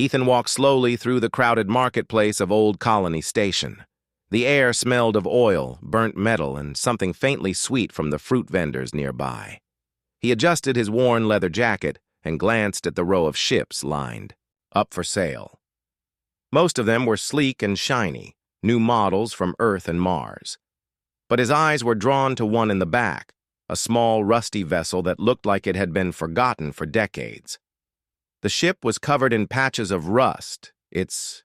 Ethan walked slowly through the crowded marketplace of Old Colony Station. The air smelled of oil, burnt metal, and something faintly sweet from the fruit vendors nearby. He adjusted his worn leather jacket and glanced at the row of ships lined, up for sale. Most of them were sleek and shiny, new models from Earth and Mars. But his eyes were drawn to one in the back, a small, rusty vessel that looked like it had been forgotten for decades. The ship was covered in patches of rust, its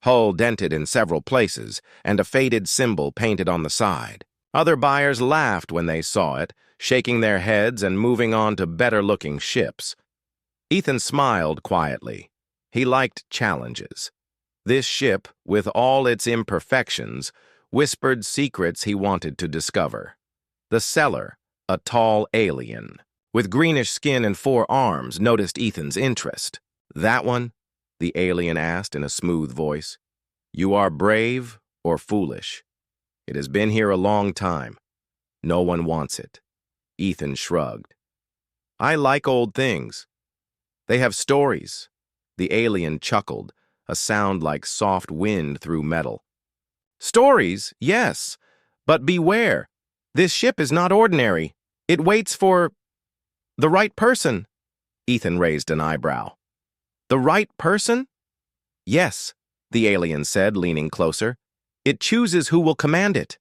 hull dented in several places, and a faded symbol painted on the side. Other buyers laughed when they saw it, shaking their heads and moving on to better-looking ships. Ethan smiled quietly. He liked challenges. This ship, with all its imperfections, whispered secrets he wanted to discover. The seller, a tall alien, with greenish skin and 4 arms, noticed Ethan's interest. "That one?" the alien asked in a smooth voice. "You are brave or foolish? It has been here a long time. No one wants it." Ethan shrugged. "I like old things. They have stories." The alien chuckled, a sound like soft wind through metal. "Stories, yes, but beware. This ship is not ordinary. It waits for the right person." Ethan raised an eyebrow. "The right person?" "Yes," the alien said, leaning closer. "It chooses who will command it.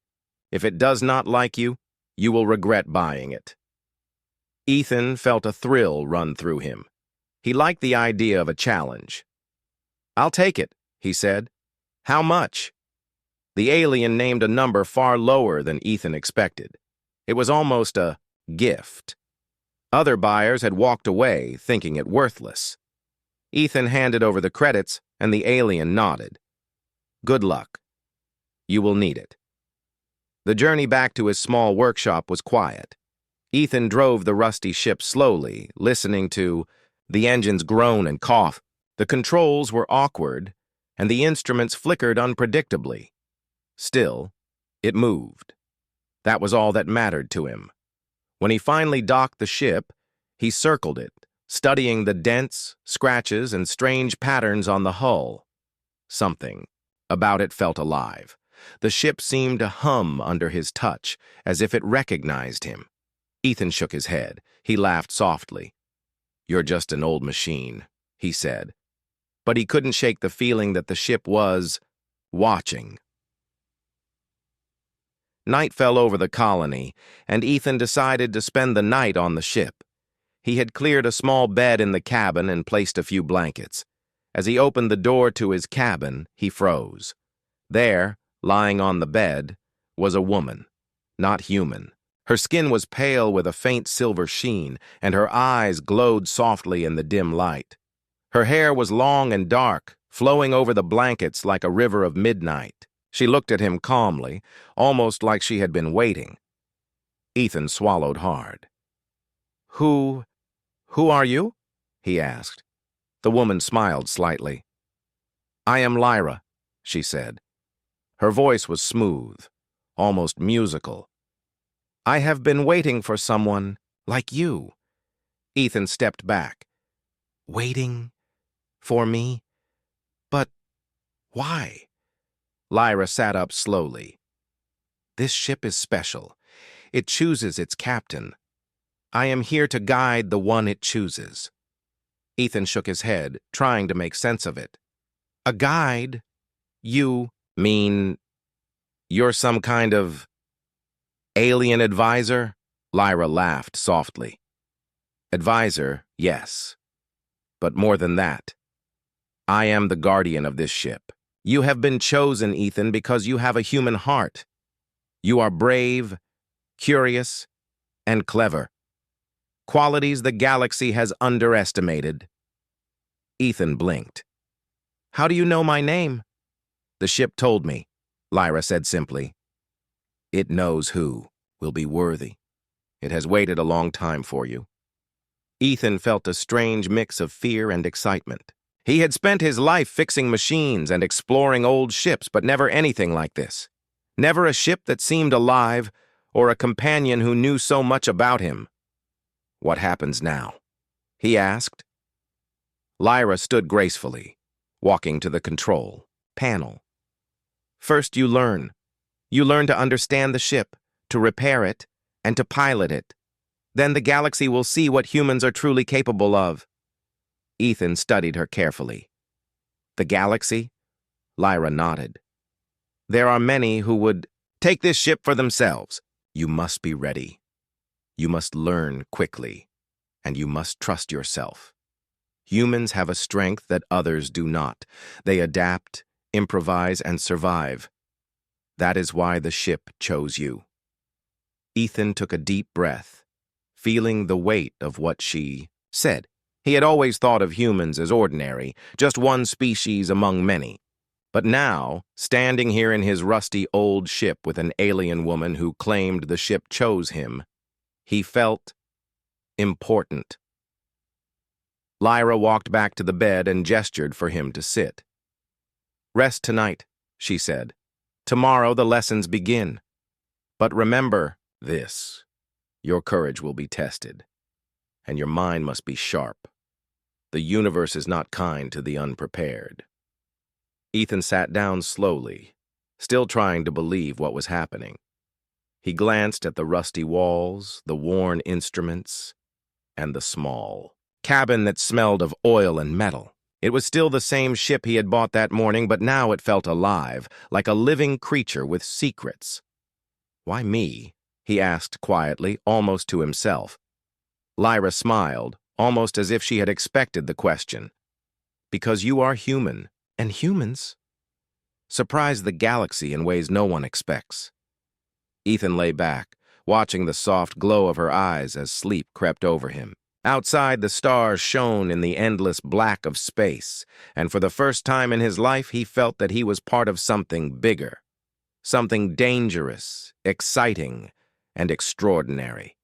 If it does not like you, you will regret buying it." Ethan felt a thrill run through him. He liked the idea of a challenge. "I'll take it," he said. "How much?" The alien named a number far lower than Ethan expected. It was almost a gift. Other buyers had walked away, thinking it worthless. Ethan handed over the credits, and the alien nodded. "Good luck. You will need it." The journey back to his small workshop was quiet. Ethan drove the rusty ship slowly, listening to the engines groan and cough. The controls were awkward, and the instruments flickered unpredictably. Still, it moved. That was all that mattered to him. When he finally docked the ship, he circled it, studying the dents, scratches, and strange patterns on the hull. Something about it felt alive. The ship seemed to hum under his touch, as if it recognized him. Ethan shook his head. He laughed softly. "You're just an old machine," he said. But he couldn't shake the feeling that the ship was watching. Night fell over the colony, and Ethan decided to spend the night on the ship. He had cleared a small bed in the cabin and placed a few blankets. As he opened the door to his cabin, he froze. There, lying on the bed, was a woman, not human. Her skin was pale with a faint silver sheen, and her eyes glowed softly in the dim light. Her hair was long and dark, flowing over the blankets like a river of midnight. She looked at him calmly, almost like she had been waiting. Ethan swallowed hard. Who are you?" he asked. The woman smiled slightly. "I am Lyra," she said. Her voice was smooth, almost musical. "I have been waiting for someone like you." Ethan stepped back. "Waiting for me? But why?" Lyra sat up slowly. "This ship is special. It chooses its captain. I am here to guide the one it chooses." Ethan shook his head, trying to make sense of it. "A guide? You mean you're some kind of alien advisor?" Lyra laughed softly. "Advisor, yes. But more than that. I am the guardian of this ship. You have been chosen, Ethan, because you have a human heart. You are brave, curious, and clever. Qualities the galaxy has underestimated." Ethan blinked. "How do you know my name?" "The ship told me," Lyra said simply. "It knows who will be worthy. It has waited a long time for you." Ethan felt a strange mix of fear and excitement. He had spent his life fixing machines and exploring old ships, but never anything like this. Never a ship that seemed alive, or a companion who knew so much about him. "What happens now?" he asked. Lyra stood gracefully, walking to the control panel. First, you learn. You learn to understand the ship, to repair it, and to pilot it. Then the galaxy will see what humans are truly capable of. Ethan studied her carefully. The galaxy? Lyra nodded. There are many who would take this ship for themselves. You must be ready. You must learn quickly, and you must trust yourself. Humans have a strength that others do not. They adapt, improvise, and survive. That is why the ship chose you. Ethan took a deep breath, feeling the weight of what she said. He had always thought of humans as ordinary, just one species among many. But now, standing here in his rusty old ship with an alien woman who claimed the ship chose him, he felt important. Lyra walked back to the bed and gestured for him to sit. Rest tonight, she said. Tomorrow the lessons begin. But remember this. Your courage will be tested, and your mind must be sharp. The universe is not kind to the unprepared. Ethan sat down slowly, still trying to believe what was happening. He glanced at the rusty walls, the worn instruments, and the small cabin that smelled of oil and metal. It was still the same ship he had bought that morning, but now it felt alive, like a living creature with secrets. Why me? He asked quietly, almost to himself. Lyra smiled, almost as if she had expected the question. Because you are human, and humans surprise the galaxy in ways no one expects. Ethan lay back, watching the soft glow of her eyes as sleep crept over him. Outside, the stars shone in the endless black of space, and for the first time in his life, he felt that he was part of something bigger, something dangerous, exciting, and extraordinary.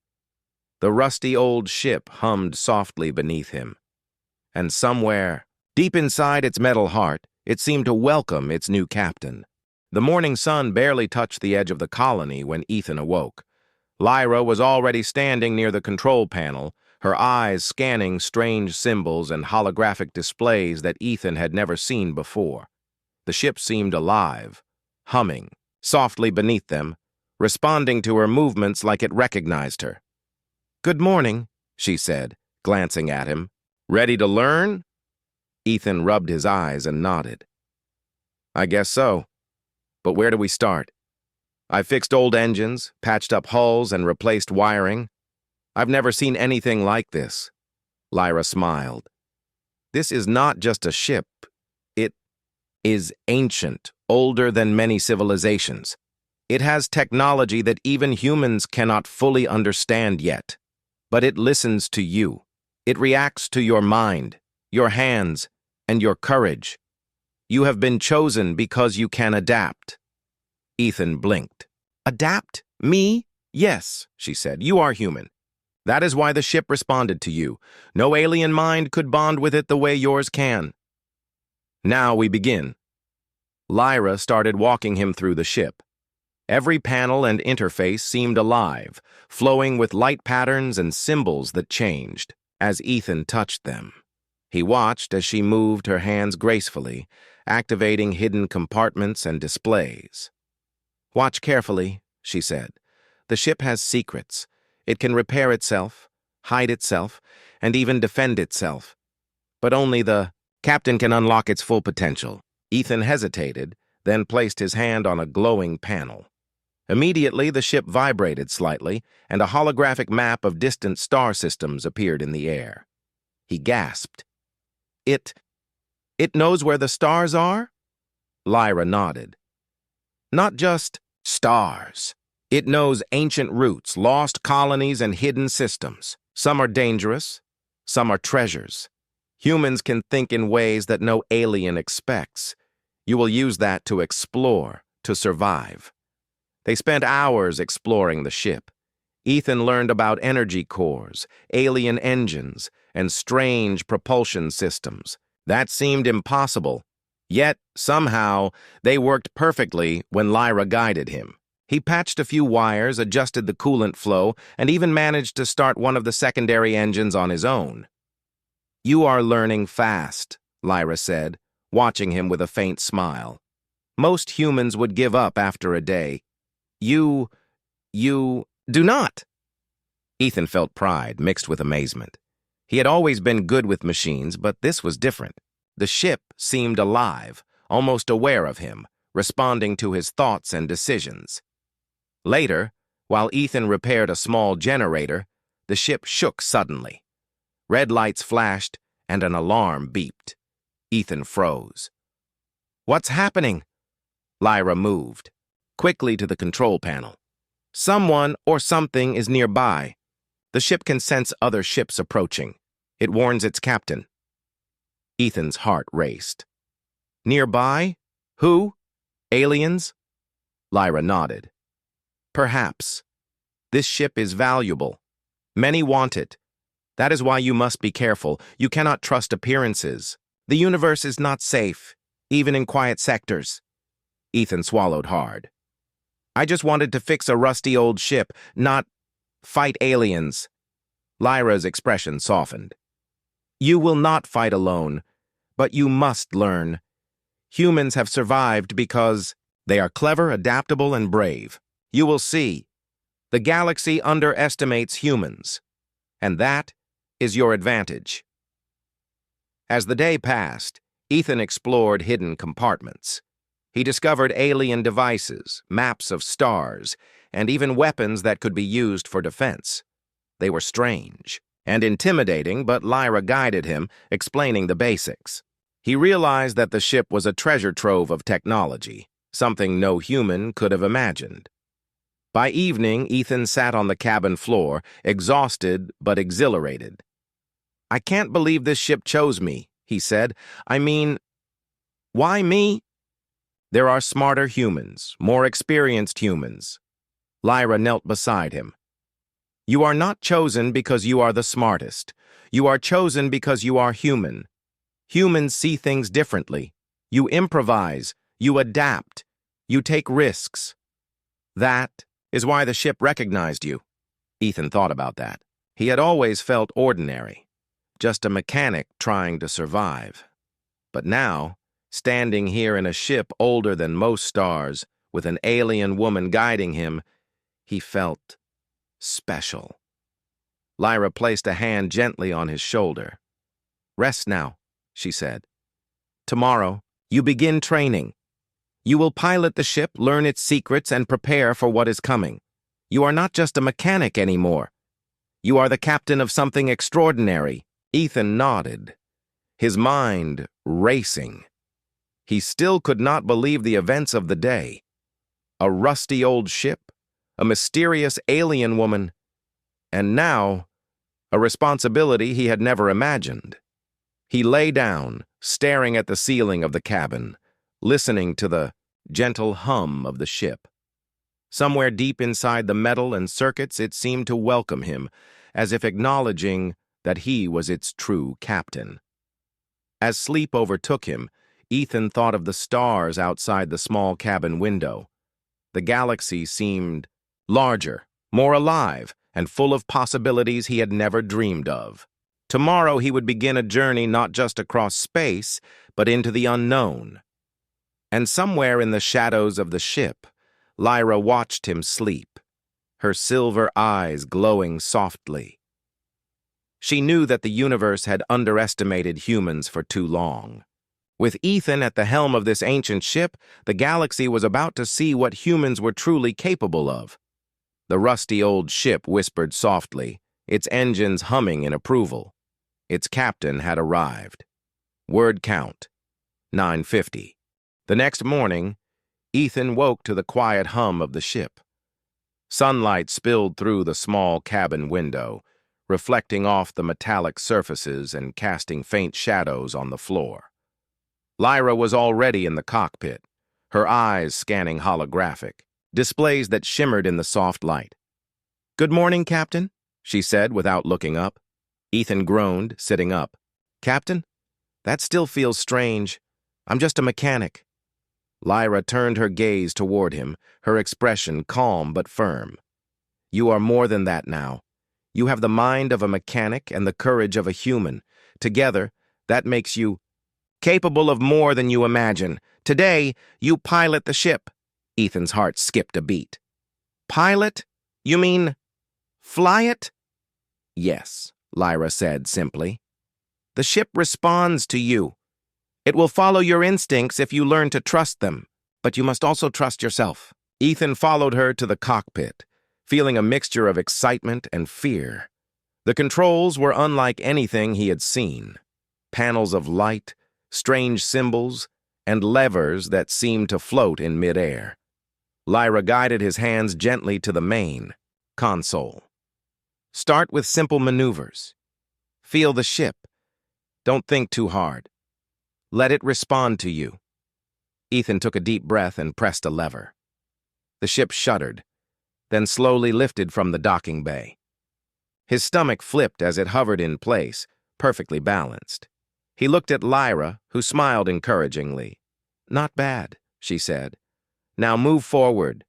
The rusty old ship hummed softly beneath him, and somewhere, deep inside its metal heart, it seemed to welcome its new captain. The morning sun barely touched the edge of the colony when Ethan awoke. Lyra was already standing near the control panel, her eyes scanning strange symbols and holographic displays that Ethan had never seen before. The ship seemed alive, humming softly beneath them, responding to her movements like it recognized her. "Good morning," she said, glancing at him. "Ready to learn?" Ethan rubbed his eyes and nodded. "I guess so. But where do we start? I fixed old engines, patched up hulls, and replaced wiring. I've never seen anything like this." Lyra smiled. "This is not just a ship. It is ancient, older than many civilizations. It has technology that even humans cannot fully understand yet. But it listens to you. It reacts to your mind, your hands, and your courage. You have been chosen because you can adapt." Ethan blinked. "Adapt? Me? Yes," she said. "You are human. That is why the ship responded to you. No alien mind could bond with it the way yours can." Now we begin. Lyra started walking him through the ship. Every panel and interface seemed alive, flowing with light patterns and symbols that changed as Ethan touched them. He watched as she moved her hands gracefully, activating hidden compartments and displays. "Watch carefully," she said. "The ship has secrets. It can repair itself, hide itself, and even defend itself. But only the captain can unlock its full potential." Ethan hesitated, then placed his hand on a glowing panel. Immediately, the ship vibrated slightly, and a holographic map of distant star systems appeared in the air. He gasped. It knows where the stars are?" Lyra nodded. "Not just stars. It knows ancient routes, lost colonies, and hidden systems. Some are dangerous, some are treasures. Humans can think in ways that no alien expects. You will use that to explore, to survive." They spent hours exploring the ship. Ethan learned about energy cores, alien engines, and strange propulsion systems. That seemed impossible. Yet, somehow, they worked perfectly when Lyra guided him. He patched a few wires, adjusted the coolant flow, and even managed to start one of the secondary engines on his own. "You are learning fast," Lyra said, watching him with a faint smile. Most humans would give up after a day. You do not. Ethan felt pride mixed with amazement. He had always been good with machines, but this was different. The ship seemed alive, almost aware of him, responding to his thoughts and decisions. Later, while Ethan repaired a small generator, the ship shook suddenly. Red lights flashed, and an alarm beeped. Ethan froze. "What's happening?" Lyra moved quickly to the control panel. "Someone or something is nearby. The ship can sense other ships approaching. It warns its captain." Ethan's heart raced. "Nearby? Who? Aliens?" Lyra nodded. "Perhaps. This ship is valuable. Many want it. That is why you must be careful. You cannot trust appearances. The universe is not safe, even in quiet sectors." Ethan swallowed hard. "I just wanted to fix a rusty old ship, not fight aliens." Lyra's expression softened. "You will not fight alone, but you must learn. Humans have survived because they are clever, adaptable, and brave. You will see. The galaxy underestimates humans, and that is your advantage." As the day passed, Ethan explored hidden compartments. He discovered alien devices, maps of stars, and even weapons that could be used for defense. They were strange and intimidating, but Lyra guided him, explaining the basics. He realized that the ship was a treasure trove of technology, something no human could have imagined. By evening, Ethan sat on the cabin floor, exhausted but exhilarated. "I can't believe this ship chose me," he said. "I mean, why me?" "There are smarter humans, more experienced humans." Lyra knelt beside him. "You are not chosen because you are the smartest. You are chosen because you are human. Humans see things differently. You improvise, you adapt, you take risks. That is why the ship recognized you." Ethan thought about that. He had always felt ordinary, just a mechanic trying to survive. But now, standing here in a ship older than most stars, with an alien woman guiding him, he felt special. Lyra placed a hand gently on his shoulder. "Rest now," she said. "Tomorrow, you begin training. You will pilot the ship, learn its secrets, and prepare for what is coming. You are not just a mechanic anymore. You are the captain of something extraordinary." Ethan nodded, his mind racing. He still could not believe the events of the day. A rusty old ship, a mysterious alien woman, and now, a responsibility he had never imagined. He lay down, staring at the ceiling of the cabin, listening to the gentle hum of the ship. Somewhere deep inside the metal and circuits, it seemed to welcome him, as if acknowledging that he was its true captain. As sleep overtook him, Ethan thought of the stars outside the small cabin window. The galaxy seemed larger, more alive, and full of possibilities he had never dreamed of. Tomorrow he would begin a journey not just across space, but into the unknown. And somewhere in the shadows of the ship, Lyra watched him sleep, her silver eyes glowing softly. She knew that the universe had underestimated humans for too long. With Ethan at the helm of this ancient ship, the galaxy was about to see what humans were truly capable of. The rusty old ship whispered softly, its engines humming in approval. Its captain had arrived. Word count, 950. The next morning, Ethan woke to the quiet hum of the ship. Sunlight spilled through the small cabin window, reflecting off the metallic surfaces and casting faint shadows on the floor. Lyra was already in the cockpit, her eyes scanning holographic displays that shimmered in the soft light. "Good morning, Captain," she said without looking up. Ethan groaned, sitting up. "Captain? That still feels strange. I'm just a mechanic." Lyra turned her gaze toward him, her expression calm but firm. "You are more than that now. You have the mind of a mechanic and the courage of a human. Together, that makes you capable of more than you imagine. Today, you pilot the ship." Ethan's heart skipped a beat. "Pilot? You mean fly it?" "Yes," Lyra said simply. "The ship responds to you. It will follow your instincts if you learn to trust them, but you must also trust yourself." Ethan followed her to the cockpit, feeling a mixture of excitement and fear. The controls were unlike anything he had seen. Panels of light, strange symbols, and levers that seemed to float in midair. Lyra guided his hands gently to the main console. "Start with simple maneuvers. Feel the ship. Don't think too hard. Let it respond to you." Ethan took a deep breath and pressed a lever. The ship shuddered, then slowly lifted from the docking bay. His stomach flipped as it hovered in place, perfectly balanced. He looked at Lyra, who smiled encouragingly. "Not bad," she said. "Now move forward."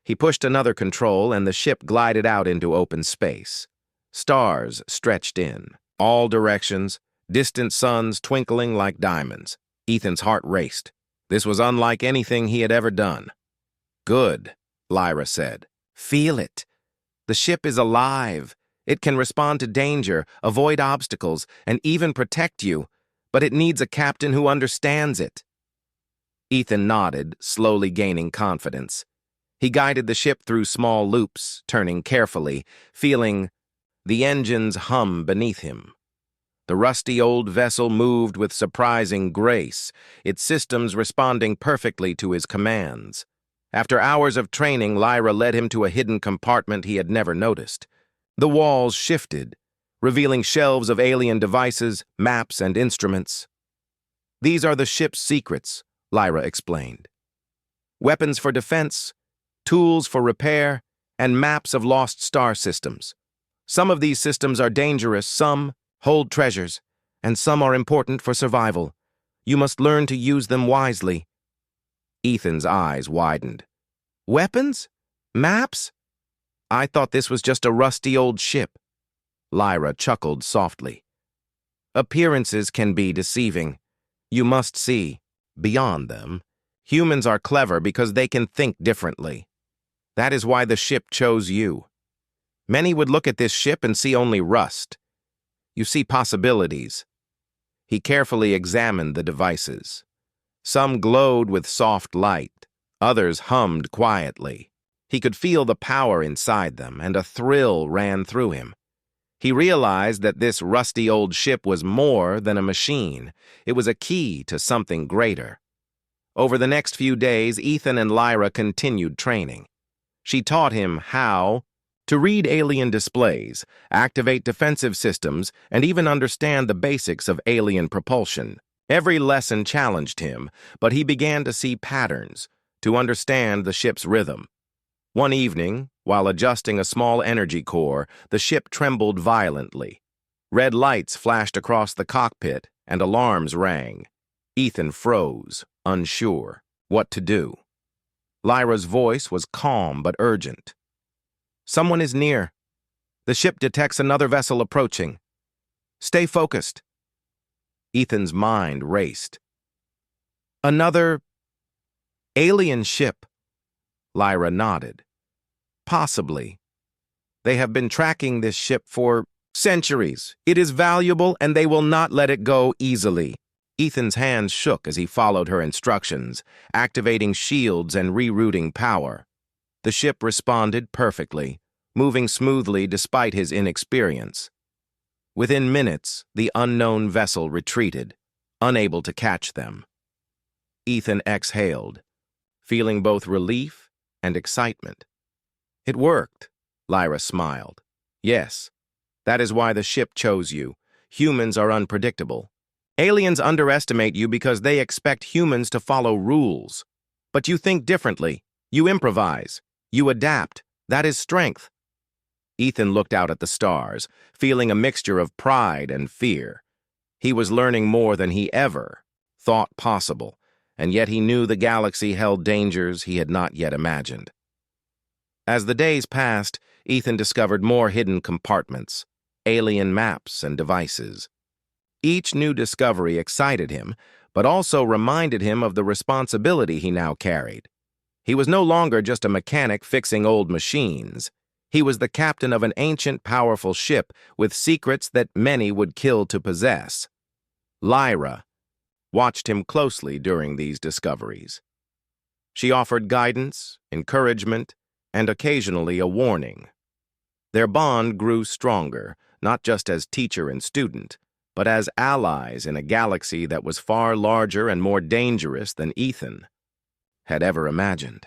He pushed another control, and the ship glided out into open space. Stars stretched in, all directions, distant suns twinkling like diamonds. Ethan's heart raced. This was unlike anything he had ever done. "Good," Lyra said. "Feel it. The ship is alive. It can respond to danger, avoid obstacles, and even protect you, but it needs a captain who understands it." Ethan nodded, slowly gaining confidence. He guided the ship through small loops, turning carefully, feeling the engines hum beneath him. The rusty old vessel moved with surprising grace, its systems responding perfectly to his commands. After hours of training, Lyra led him to a hidden compartment he had never noticed. The walls shifted, revealing shelves of alien devices, maps, and instruments. "These are the ship's secrets," Lyra explained. "Weapons for defense, tools for repair, and maps of lost star systems. Some of these systems are dangerous, some hold treasures, and some are important for survival. You must learn to use them wisely." Ethan's eyes widened. "Weapons? Maps? I thought this was just a rusty old ship." Lyra chuckled softly. "Appearances can be deceiving. You must see beyond them. Humans are clever because they can think differently. That is why the ship chose you. Many would look at this ship and see only rust. You see possibilities." He carefully examined the devices. Some glowed with soft light, others hummed quietly. He could feel the power inside them, and a thrill ran through him. He realized that this rusty old ship was more than a machine. It was a key to something greater. Over the next few days, Ethan and Lyra continued training. She taught him how to read alien displays, activate defensive systems, and even understand the basics of alien propulsion. Every lesson challenged him, but he began to see patterns, to understand the ship's rhythm. One evening, while adjusting a small energy core, the ship trembled violently. Red lights flashed across the cockpit, and alarms rang. Ethan froze, unsure what to do. Lyra's voice was calm but urgent. "Someone is near. The ship detects another vessel approaching. Stay focused." Ethan's mind raced. "Another alien ship?" Lyra nodded. "Possibly. They have been tracking this ship for centuries. It is valuable, and they will not let it go easily." Ethan's hands shook as he followed her instructions, activating shields and rerouting power. The ship responded perfectly, moving smoothly despite his inexperience. Within minutes, the unknown vessel retreated, unable to catch them. Ethan exhaled, feeling both relief and excitement. "It worked," Lyra smiled. "Yes, that is why the ship chose you. Humans are unpredictable. Aliens underestimate you because they expect humans to follow rules. But you think differently. You improvise. You adapt. That is strength." Ethan looked out at the stars, feeling a mixture of pride and fear. He was learning more than he ever thought possible, and yet he knew the galaxy held dangers he had not yet imagined. As the days passed, Ethan discovered more hidden compartments, alien maps and devices. Each new discovery excited him, but also reminded him of the responsibility he now carried. He was no longer just a mechanic fixing old machines. He was the captain of an ancient, powerful ship with secrets that many would kill to possess. Lyra watched him closely during these discoveries. She offered guidance, encouragement, and occasionally a warning. Their bond grew stronger, not just as teacher and student, but as allies in a galaxy that was far larger and more dangerous than Ethan had ever imagined.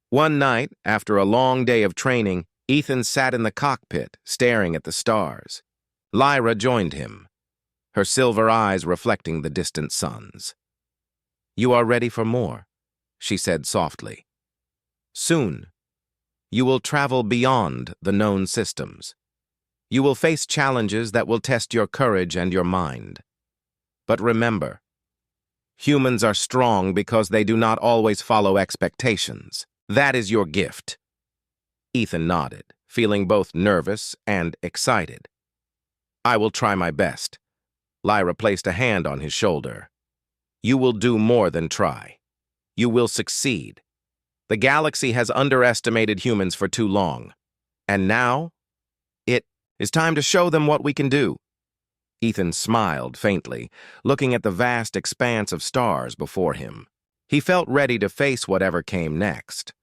One night, after a long day of training, Ethan sat in the cockpit, staring at the stars. Lyra joined him, her silver eyes reflecting the distant suns. "You are ready for more," she said softly. "Soon, you will travel beyond the known systems. You will face challenges that will test your courage and your mind. But remember, humans are strong because they do not always follow expectations. That is your gift." Ethan nodded, feeling both nervous and excited. "I will try my best." Lyra placed a hand on his shoulder. "You will do more than try. You will succeed. The galaxy has underestimated humans for too long. And now, it is time to show them what we can do." Ethan smiled faintly, looking at the vast expanse of stars before him. He felt ready to face whatever came next.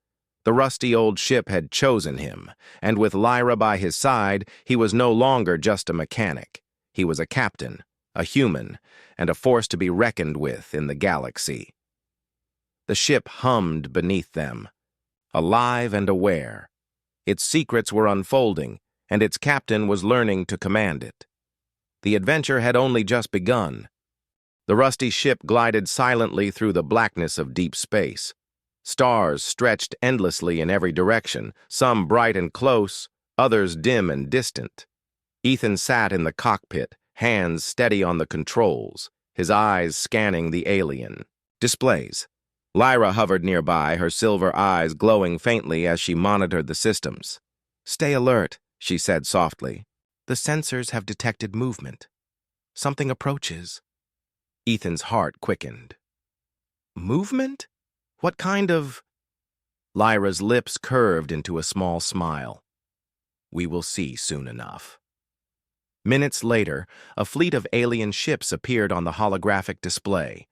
The rusty old ship had chosen him, and with Lyra by his side, he was no longer just a mechanic. He was a captain, a human, and a force to be reckoned with in the galaxy. The ship hummed beneath them, alive and aware. Its secrets were unfolding, and its captain was learning to command it. The adventure had only just begun. The rusty ship glided silently through the blackness of deep space. Stars stretched endlessly in every direction, some bright and close, others dim and distant. Ethan sat in the cockpit, hands steady on the controls, his eyes scanning the alien displays. Lyra hovered nearby, her silver eyes glowing faintly as she monitored the systems. "Stay alert," she said softly. "The sensors have detected movement. Something approaches." Ethan's heart quickened. "Movement? What kind of—" Lyra's lips curved into a small smile. "We will see soon enough." Minutes later, a fleet of alien ships appeared on the holographic display.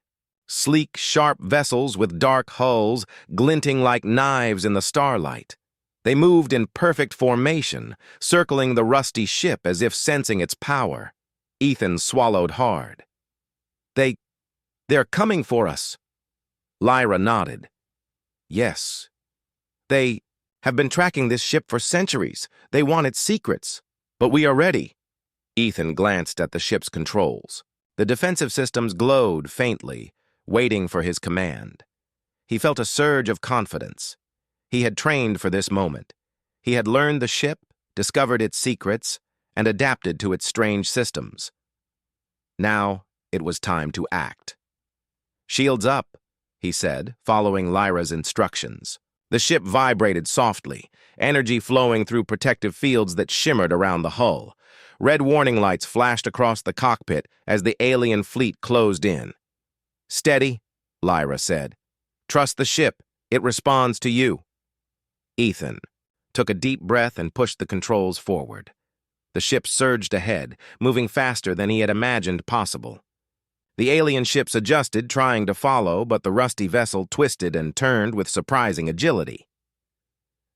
Sleek, sharp vessels with dark hulls, glinting like knives in the starlight. They moved in perfect formation, circling the rusty ship as if sensing its power. Ethan swallowed hard. They're coming for us." Lyra nodded. "Yes. They have been tracking this ship for centuries. They want its secrets. But we are ready." Ethan glanced at the ship's controls. The defensive systems glowed faintly, waiting for his command. He felt a surge of confidence. He had trained for this moment. He had learned the ship, discovered its secrets, and adapted to its strange systems. Now it was time to act. "Shields up," he said, following Lyra's instructions. The ship vibrated softly, energy flowing through protective fields that shimmered around the hull. Red warning lights flashed across the cockpit as the alien fleet closed in. "Steady," Lyra said. "Trust the ship. It responds to you." Ethan took a deep breath and pushed the controls forward. The ship surged ahead, moving faster than he had imagined possible. The alien ships adjusted, trying to follow, but the rusty vessel twisted and turned with surprising agility.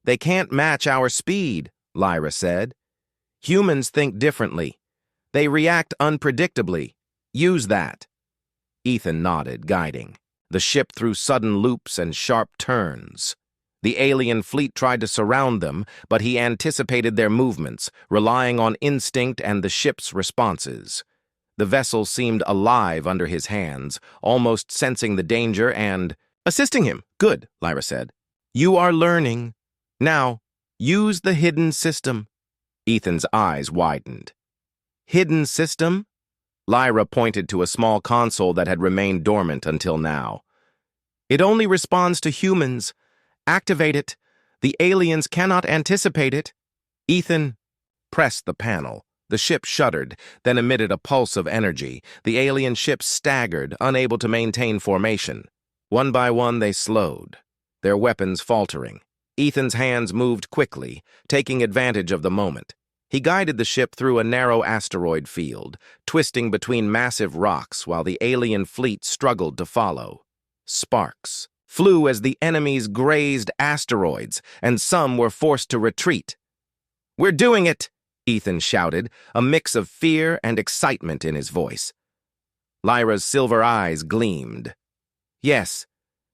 "They can't match our speed," Lyra said. "Humans think differently. They react unpredictably. Use that." Ethan nodded, guiding. The ship threw sudden loops and sharp turns. The alien fleet tried to surround them, but he anticipated their movements, relying on instinct and the ship's responses. The vessel seemed alive under his hands, almost sensing the danger and assisting him. "Good," Lyra said. "You are learning. Now, use the hidden system." Ethan's eyes widened. "Hidden system?" Lyra pointed to a small console that had remained dormant until now. "It only responds to humans. Activate it. The aliens cannot anticipate it." Ethan pressed the panel. The ship shuddered, then emitted a pulse of energy. The alien ship staggered, unable to maintain formation. One by one, they slowed, their weapons faltering. Ethan's hands moved quickly, taking advantage of the moment. He guided the ship through a narrow asteroid field, twisting between massive rocks while the alien fleet struggled to follow. Sparks flew as the enemies grazed asteroids, and some were forced to retreat. "We're doing it!" Ethan shouted, a mix of fear and excitement in his voice. Lyra's silver eyes gleamed. Yes,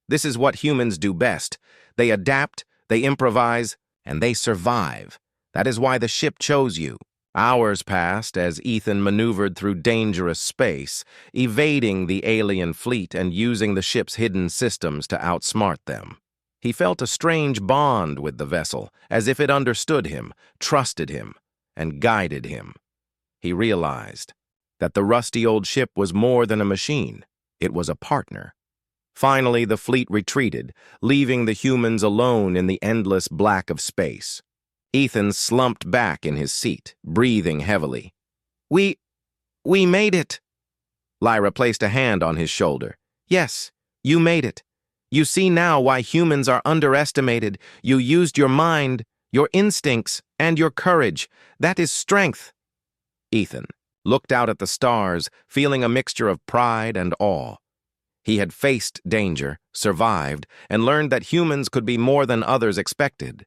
this is what humans do best. They adapt, they improvise, and they survive. That is why the ship chose you. Hours passed as Ethan maneuvered through dangerous space, evading the alien fleet and using the ship's hidden systems to outsmart them. He felt a strange bond with the vessel, as if it understood him, trusted him, and guided him. He realized that the rusty old ship was more than a machine. It was a partner. Finally, the fleet retreated, leaving the humans alone in the endless black of space. Ethan slumped back in his seat, breathing heavily. We made it." Lyra placed a hand on his shoulder. "Yes, you made it. You see now why humans are underestimated. You used your mind, your instincts, and your courage. That is strength." Ethan looked out at the stars, feeling a mixture of pride and awe. He had faced danger, survived, and learned that humans could be more than others expected.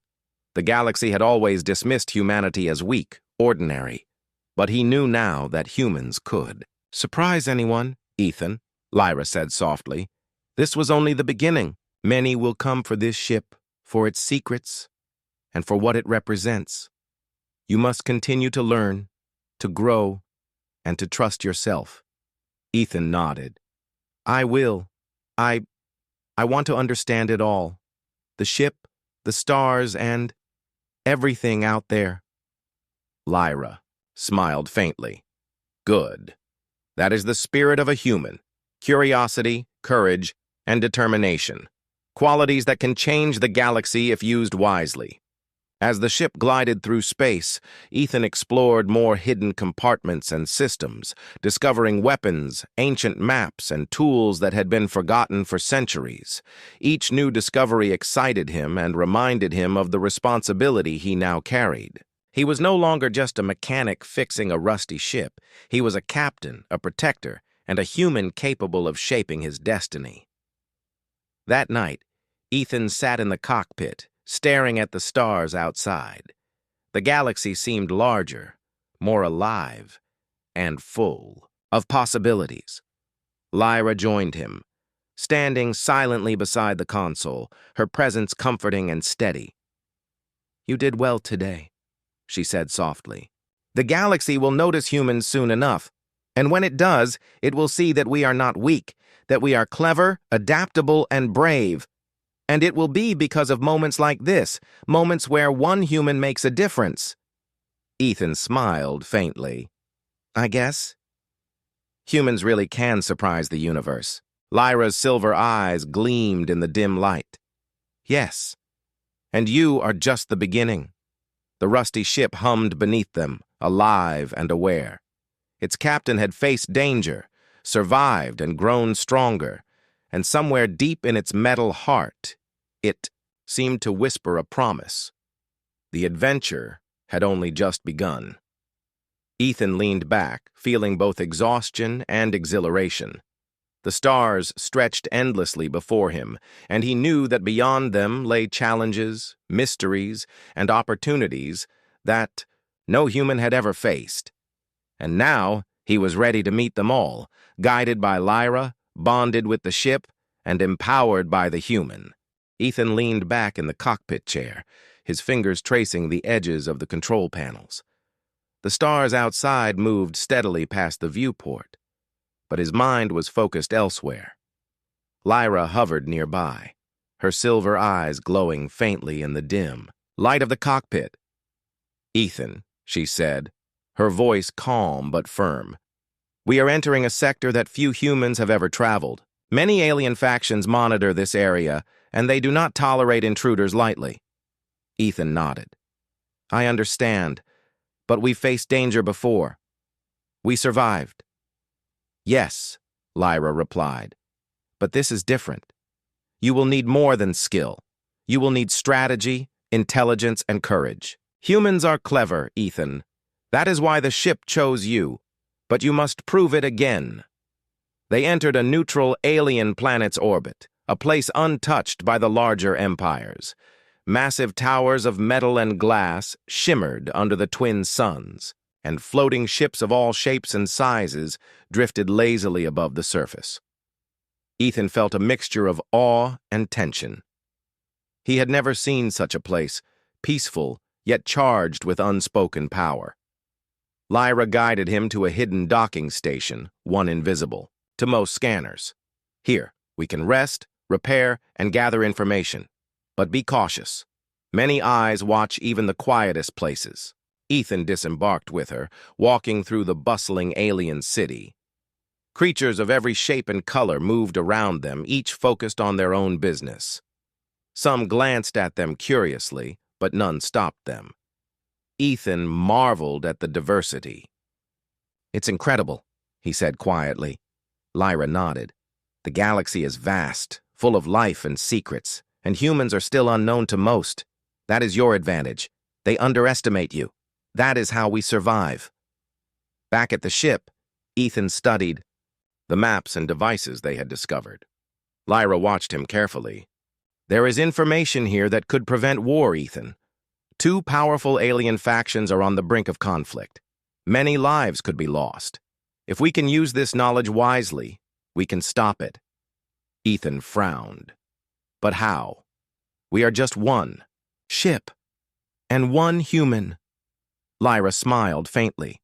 The galaxy had always dismissed humanity as weak, ordinary, but he knew now that humans could. "Surprise anyone, Ethan," Lyra said softly. "This was only the beginning. Many will come for this ship, for its secrets, and for what it represents. You must continue to learn, to grow, and to trust yourself." Ethan nodded. "I will. I want to understand it all. The ship, the stars, and everything out there." Lyra smiled faintly. "Good. That is the spirit of a human. Curiosity, courage, and determination. Qualities that can change the galaxy if used wisely." As the ship glided through space, Ethan explored more hidden compartments and systems, discovering weapons, ancient maps, and tools that had been forgotten for centuries. Each new discovery excited him and reminded him of the responsibility he now carried. He was no longer just a mechanic fixing a rusty ship. He was a captain, a protector, and a human capable of shaping his destiny. That night, Ethan sat in the cockpit, staring at the stars outside. The galaxy seemed larger, more alive, and full of possibilities. Lyra joined him, standing silently beside the console, her presence comforting and steady. "You did well today," she said softly. "The galaxy will notice humans soon enough, and when it does, it will see that we are not weak, that we are clever, adaptable, and brave. And it will be because of moments like this, moments where one human makes a difference." Ethan smiled faintly. "I guess. Humans really can surprise the universe." Lyra's silver eyes gleamed in the dim light. "Yes. And you are just the beginning." The rusty ship hummed beneath them, alive and aware. Its captain had faced danger, survived and grown stronger, and somewhere deep in its metal heart, it seemed to whisper a promise. The adventure had only just begun. Ethan leaned back, feeling both exhaustion and exhilaration. The stars stretched endlessly before him, and he knew that beyond them lay challenges, mysteries, and opportunities that no human had ever faced. And now he was ready to meet them all, guided by Lyra, bonded with the ship, and empowered by the human. Ethan leaned back in the cockpit chair, his fingers tracing the edges of the control panels. The stars outside moved steadily past the viewport, but his mind was focused elsewhere. Lyra hovered nearby, her silver eyes glowing faintly in the dim light of the cockpit. "Ethan," she said, her voice calm but firm, "we are entering a sector that few humans have ever traveled. Many alien factions monitor this area, and they do not tolerate intruders lightly." Ethan nodded. "I understand, But we faced danger before. We survived. Yes, Lyra replied. But this is different. You will need more than skill. You will need strategy, intelligence, and courage. Humans are clever, Ethan. That is why the ship chose you. But you must prove it again. They entered a neutral alien planet's orbit, a place untouched by the larger empires. Massive towers of metal and glass shimmered under the twin suns, and floating ships of all shapes and sizes drifted lazily above the surface. Ethan felt a mixture of awe and tension. He had never seen such a place, peaceful yet charged with unspoken power. Lyra guided him to a hidden docking station, one invisible to most scanners. Here, we can rest, repair, and gather information. But be cautious. Many eyes watch even the quietest places. Ethan disembarked with her, walking through the bustling alien city. Creatures of every shape and color moved around them, each focused on their own business. Some glanced at them curiously, but none stopped them. Ethan marveled at the diversity. "It's incredible," he said quietly. Lyra nodded. "The galaxy is vast, full of life and secrets, and humans are still unknown to most. That is your advantage. They underestimate you. That is how we survive." Back at the ship, Ethan studied the maps and devices they had discovered. Lyra watched him carefully. "There is information here that could prevent war, Ethan. 2 powerful alien factions are on the brink of conflict. Many lives could be lost. If we can use this knowledge wisely, we can stop it." Ethan frowned. "But how? We are just one ship and one human." Lyra smiled faintly.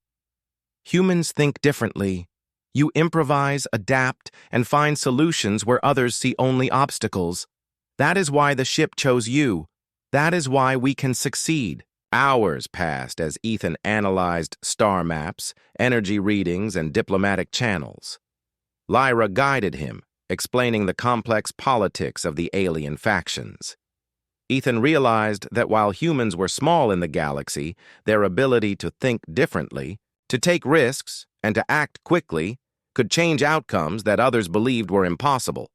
"Humans think differently. You improvise, adapt, and find solutions where others see only obstacles. That is why the ship chose you. That is why we can succeed." Hours passed as Ethan analyzed star maps, energy readings, and diplomatic channels. Lyra guided him, explaining the complex politics of the alien factions. Ethan realized that while humans were small in the galaxy, their ability to think differently, to take risks, and to act quickly could change outcomes that others believed were impossible.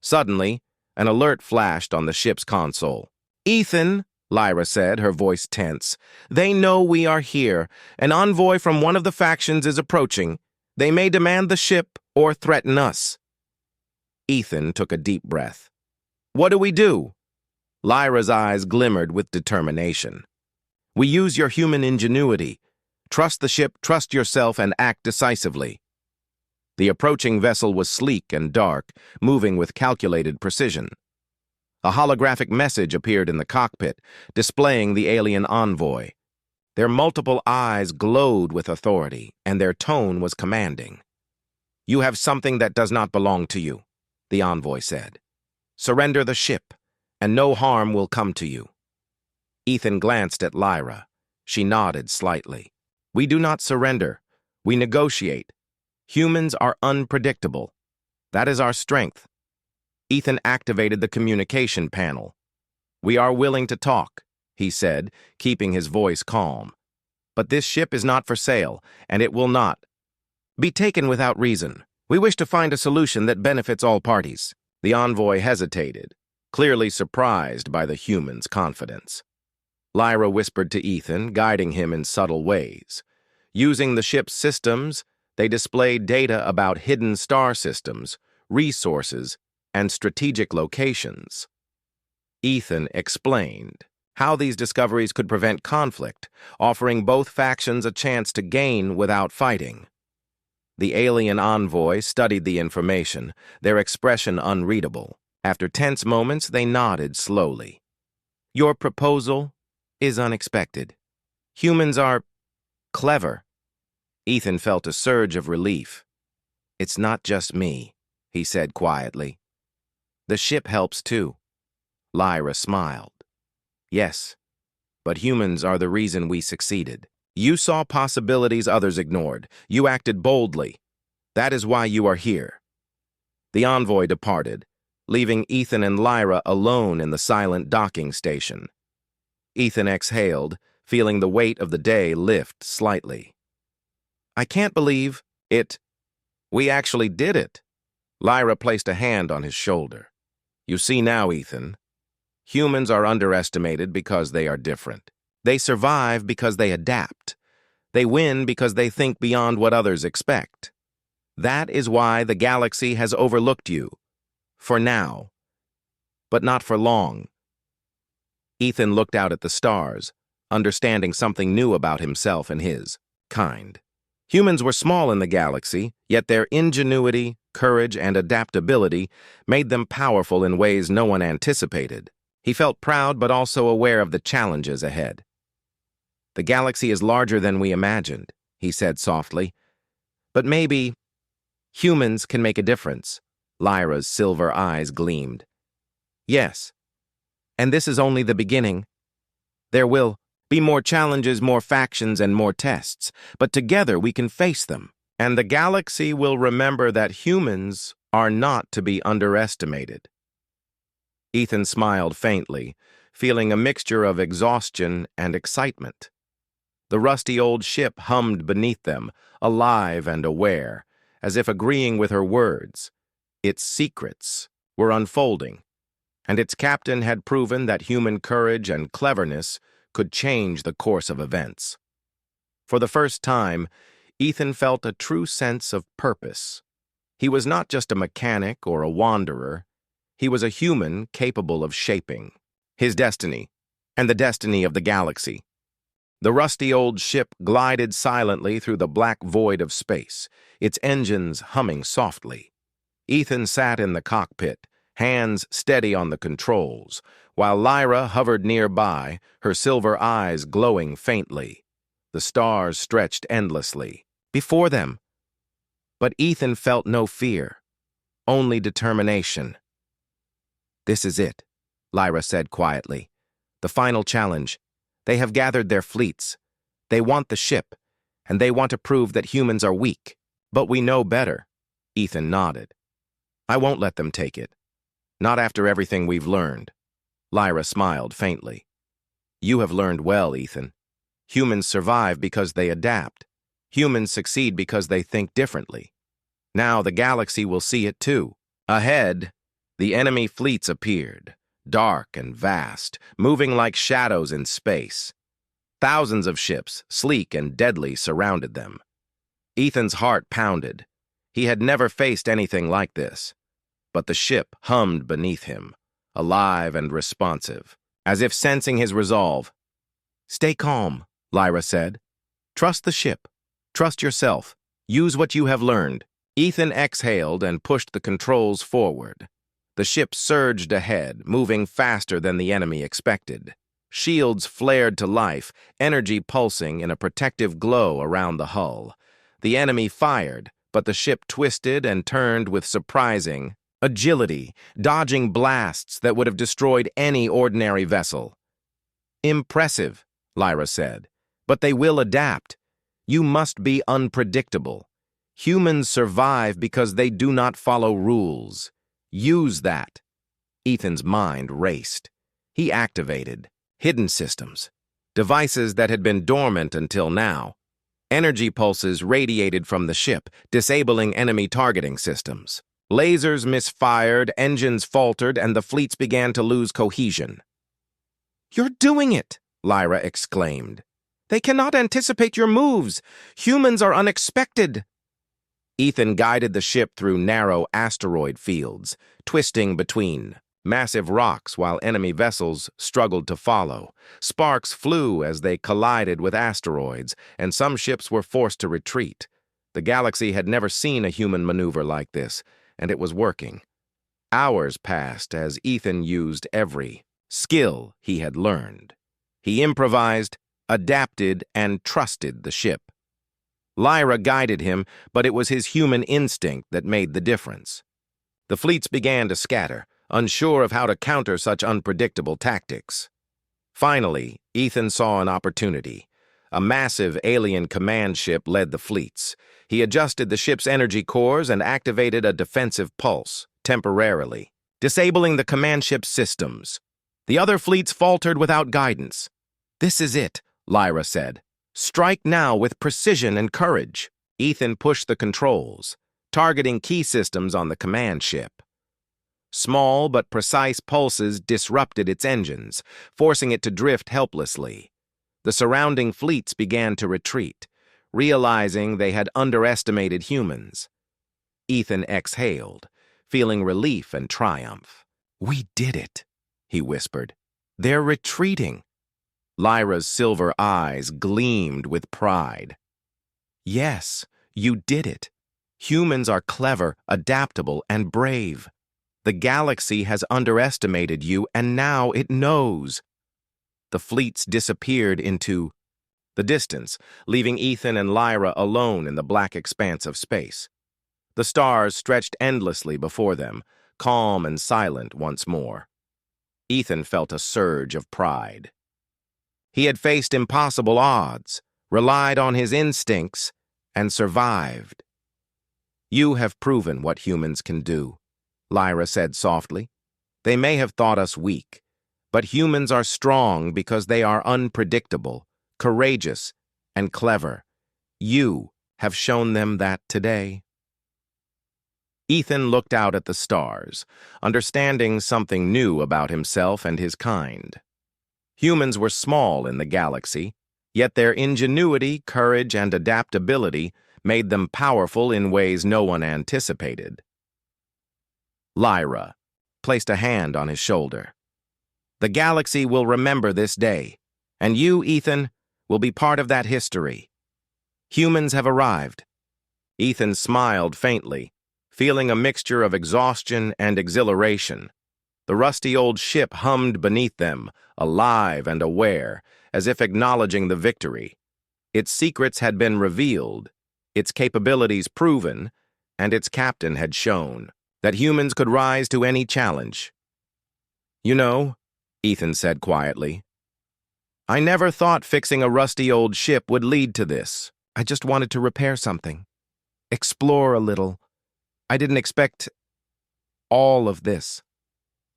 Suddenly, an alert flashed on the ship's console. "Ethan," Lyra said, her voice tense, "they know we are here. An envoy from one of the factions is approaching. They may demand the ship or threaten us." Ethan took a deep breath. "What do we do?" Lyra's eyes glimmered with determination. "We use your human ingenuity. Trust the ship, trust yourself, and act decisively." The approaching vessel was sleek and dark, moving with calculated precision. A holographic message appeared in the cockpit, displaying the alien envoy. Their multiple eyes glowed with authority, and their tone was commanding. "You have something that does not belong to you," the envoy said. "Surrender the ship, and no harm will come to you." Ethan glanced at Lyra. She nodded slightly. "We do not surrender. We negotiate. Humans are unpredictable. That is our strength." Ethan activated the communication panel. "We are willing to talk," he said, keeping his voice calm. "But this ship is not for sale, and it will not be taken without reason. We wish to find a solution that benefits all parties." The envoy hesitated, clearly surprised by the human's confidence. Lyra whispered to Ethan, guiding him in subtle ways. Using the ship's systems, they displayed data about hidden star systems, resources, and strategic locations. Ethan explained how these discoveries could prevent conflict, offering both factions a chance to gain without fighting. The alien envoy studied the information, their expression unreadable. After tense moments, they nodded slowly. "Your proposal is unexpected. Humans are clever." Ethan felt a surge of relief. "It's not just me," he said quietly. "The ship helps too." Lyra smiled. "Yes, but humans are the reason we succeeded. You saw possibilities others ignored. You acted boldly. That is why you are here." The envoy departed, leaving Ethan and Lyra alone in the silent docking station. Ethan exhaled, feeling the weight of the day lift slightly. I can't believe it. We actually did it. Lyra placed a hand on his shoulder. You see now, Ethan, humans are underestimated because they are different. They survive because they adapt. They win because they think beyond what others expect. That is why the galaxy has overlooked you. For now. But not for long. Ethan looked out at the stars, understanding something new about himself and his kind. Humans were small in the galaxy, yet their ingenuity, courage, and adaptability made them powerful in ways no one anticipated. He felt proud but also aware of the challenges ahead. The galaxy is larger than we imagined, he said softly. But maybe humans can make a difference. Lyra's silver eyes gleamed. Yes, and this is only the beginning. There will be more challenges, more factions, and more tests, but together we can face them. And the galaxy will remember that humans are not to be underestimated. Ethan smiled faintly, feeling a mixture of exhaustion and excitement. The rusty old ship hummed beneath them, alive and aware, as if agreeing with her words. Its secrets were unfolding, and its captain had proven that human courage and cleverness could change the course of events. For the first time, Ethan felt a true sense of purpose. He was not just a mechanic or a wanderer. He was a human capable of shaping his destiny and the destiny of the galaxy. The rusty old ship glided silently through the black void of space, its engines humming softly. Ethan sat in the cockpit, hands steady on the controls, while Lyra hovered nearby, her silver eyes glowing faintly. The stars stretched endlessly before them. But Ethan felt no fear, only determination. This is it, Lyra said quietly. The final challenge. They have gathered their fleets. They want the ship, and they want to prove that humans are weak. But we know better. Ethan nodded. I won't let them take it. Not after everything we've learned. Lyra smiled faintly. You have learned well, Ethan. Humans survive because they adapt. Humans succeed because they think differently. Now the galaxy will see it too. Ahead, the enemy fleets appeared, dark and vast, moving like shadows in space. Thousands of ships, sleek and deadly, surrounded them. Ethan's heart pounded. He had never faced anything like this. But the ship hummed beneath him, alive and responsive, as if sensing his resolve. Stay calm, Lyra said. Trust the ship. Trust yourself. Use what you have learned. Ethan exhaled and pushed the controls forward. The ship surged ahead, moving faster than the enemy expected. Shields flared to life, energy pulsing in a protective glow around the hull. The enemy fired, but the ship twisted and turned with surprising agility, dodging blasts that would have destroyed any ordinary vessel. Impressive, Lyra said, but they will adapt. You must be unpredictable. Humans survive because they do not follow rules. Use that. Ethan's mind raced. He activated hidden systems, devices that had been dormant until now. Energy pulses radiated from the ship, disabling enemy targeting systems. Lasers misfired, engines faltered, and the fleets began to lose cohesion. You're doing it, Lyra exclaimed. They cannot anticipate your moves. Humans are unexpected. Ethan guided the ship through narrow asteroid fields, twisting between massive rocks while enemy vessels struggled to follow. Sparks flew as they collided with asteroids, and some ships were forced to retreat. The galaxy had never seen a human maneuver like this, and it was working. Hours passed as Ethan used every skill he had learned. He improvised, adapted, and trusted the ship. Lyra guided him, but it was his human instinct that made the difference. The fleets began to scatter, unsure of how to counter such unpredictable tactics. Finally, Ethan saw an opportunity. A massive alien command ship led the fleets. He adjusted the ship's energy cores and activated a defensive pulse, temporarily, disabling the command ship's systems. The other fleets faltered without guidance. This is it, Lyra said. "Strike now with precision and courage." Ethan pushed the controls, targeting key systems on the command ship. Small but precise pulses disrupted its engines, forcing it to drift helplessly. The surrounding fleets began to retreat, realizing they had underestimated humans. Ethan exhaled, feeling relief and triumph. "We did it," he whispered. "They're retreating." Lyra's silver eyes gleamed with pride. "Yes, you did it. Humans are clever, adaptable, and brave. The galaxy has underestimated you, and now it knows." The fleets disappeared into the distance, leaving Ethan and Lyra alone in the black expanse of space. The stars stretched endlessly before them, calm and silent once more. Ethan felt a surge of pride. He had faced impossible odds, relied on his instincts, and survived. "You have proven what humans can do," Lyra said softly. "They may have thought us weak, but humans are strong because they are unpredictable, courageous, and clever. You have shown them that today." Ethan looked out at the stars, understanding something new about himself and his kind. Humans were small in the galaxy, yet their ingenuity, courage, and adaptability made them powerful in ways no one anticipated. Lyra placed a hand on his shoulder. "The galaxy will remember this day, and you, Ethan, will be part of that history. Humans have arrived." Ethan smiled faintly, feeling a mixture of exhaustion and exhilaration. The rusty old ship hummed beneath them, alive and aware, as if acknowledging the victory. Its secrets had been revealed, its capabilities proven, and its captain had shown that humans could rise to any challenge. "You know," Ethan said quietly, "I never thought fixing a rusty old ship would lead to this. I just wanted to repair something, explore a little. I didn't expect all of this."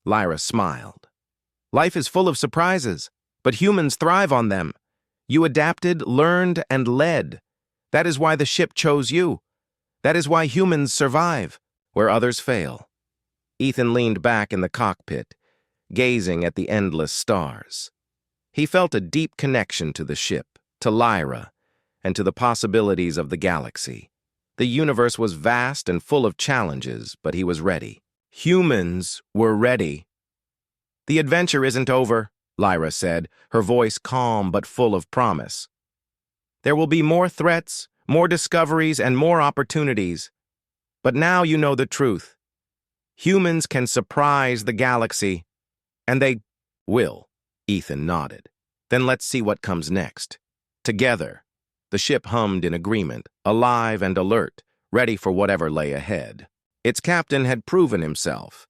Lyra smiled. "Life is full of surprises, but humans thrive on them. You adapted, learned, and led. That is why the ship chose you. That is why humans survive where others fail." Ethan leaned back in the cockpit, gazing at the endless stars. He felt a deep connection to the ship, to Lyra, and to the possibilities of the galaxy. The universe was vast and full of challenges, but he was ready. Humans were ready. "The adventure isn't over," Lyra said, her voice calm but full of promise. "There will be more threats, more discoveries, and more opportunities. But now you know the truth. Humans can surprise the galaxy, and they will." Ethan nodded. "Then let's see what comes next." Together, the ship hummed in agreement, alive and alert, ready for whatever lay ahead. Its captain had proven himself,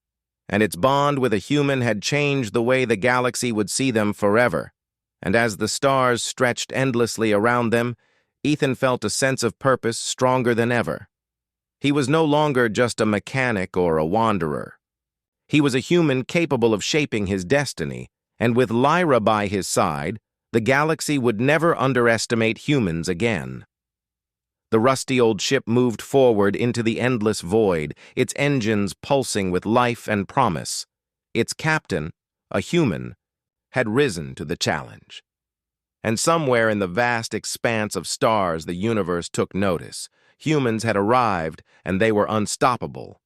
and its bond with a human had changed the way the galaxy would see them forever. And as the stars stretched endlessly around them, Ethan felt a sense of purpose stronger than ever. He was no longer just a mechanic or a wanderer. He was a human capable of shaping his destiny, and with Lyra by his side, the galaxy would never underestimate humans again. The rusty old ship moved forward into the endless void, its engines pulsing with life and promise. Its captain, a human, had risen to the challenge. And somewhere in the vast expanse of stars the universe took notice. Humans had arrived, and they were unstoppable.